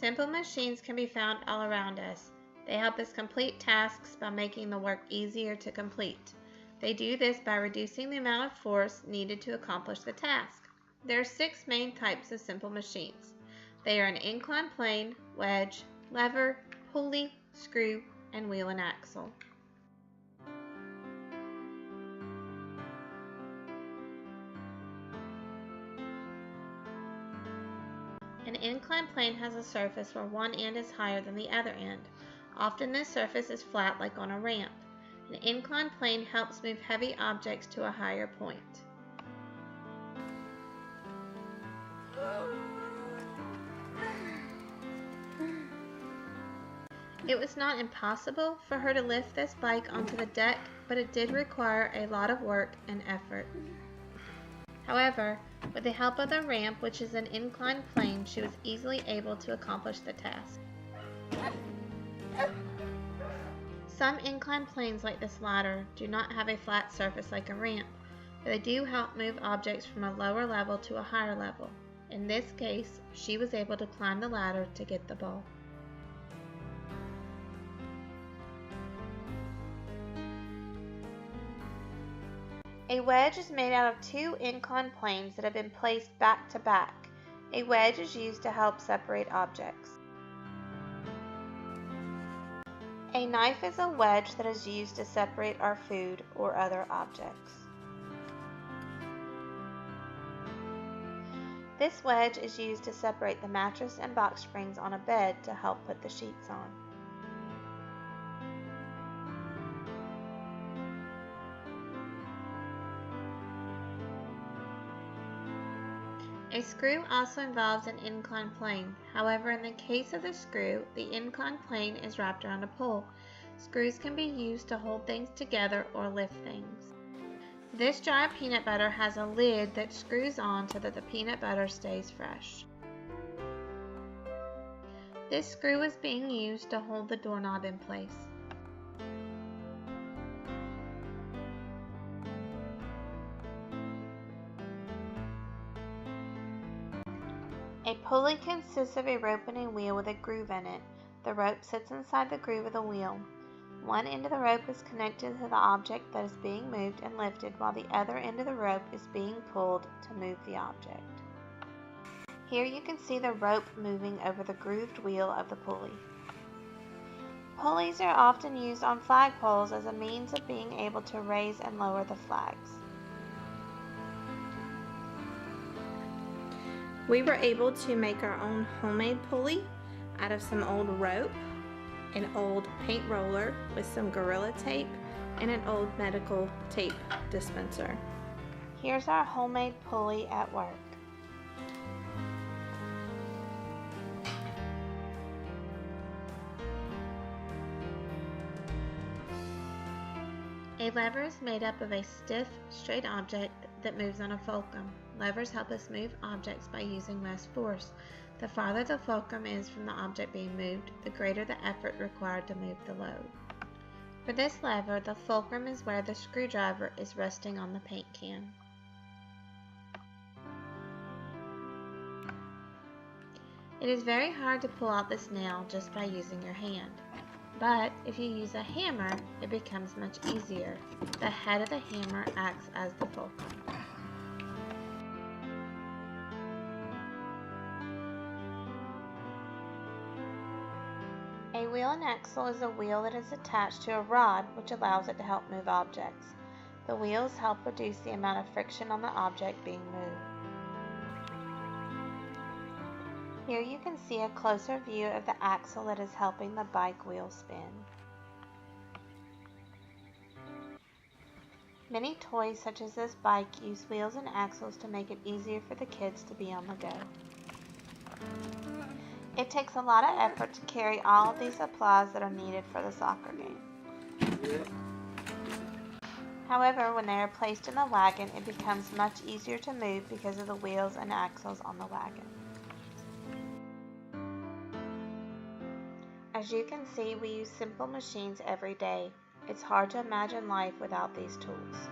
Simple machines can be found all around us. They help us complete tasks by making the work easier to complete. They do this by reducing the amount of force needed to accomplish the task. There are 6 main types of simple machines. They are an inclined plane, wedge, lever, pulley, screw, and wheel and axle. An inclined plane has a surface where one end is higher than the other end. Often this surface is flat like on a ramp. An inclined plane helps move heavy objects to a higher point. It was not impossible for her to lift this bike onto the deck, but it did require a lot of work and effort. However, with the help of the ramp, which is an inclined plane, she was easily able to accomplish the task. Some inclined planes like this ladder do not have a flat surface like a ramp, but they do help move objects from a lower level to a higher level. In this case, she was able to climb the ladder to get the ball. A wedge is made out of 2 inclined planes that have been placed back to back. A wedge is used to help separate objects. A knife is a wedge that is used to separate our food or other objects. This wedge is used to separate the mattress and box springs on a bed to help put the sheets on. A screw also involves an inclined plane. However, in the case of the screw, the inclined plane is wrapped around a pole. Screws can be used to hold things together or lift things. This jar of peanut butter has a lid that screws on so that the peanut butter stays fresh. This screw is being used to hold the doorknob in place. A pulley consists of a rope and a wheel with a groove in it. The rope sits inside the groove of the wheel. One end of the rope is connected to the object that is being moved and lifted, while the other end of the rope is being pulled to move the object. Here you can see the rope moving over the grooved wheel of the pulley. Pulleys are often used on flagpoles as a means of being able to raise and lower the flags. We were able to make our own homemade pulley out of some old rope, an old paint roller with some Gorilla Tape, and an old medical tape dispenser. Here's our homemade pulley at work. A lever is made up of a stiff, straight object that moves on a fulcrum. Levers help us move objects by using less force. The farther the fulcrum is from the object being moved, the greater the effort required to move the load. For this lever, the fulcrum is where the screwdriver is resting on the paint can. It is very hard to pull out this nail just by using your hand. But if you use a hammer, it becomes much easier. The head of the hammer acts as the fulcrum. A wheel and axle is a wheel that is attached to a rod which allows it to help move objects. The wheels help reduce the amount of friction on the object being moved. Here you can see a closer view of the axle that is helping the bike wheel spin. Many toys such as this bike use wheels and axles to make it easier for the kids to be on the go. It takes a lot of effort to carry all of these supplies that are needed for the soccer game. However, when they are placed in the wagon, it becomes much easier to move because of the wheels and axles on the wagon. As you can see, we use simple machines every day. It's hard to imagine life without these tools.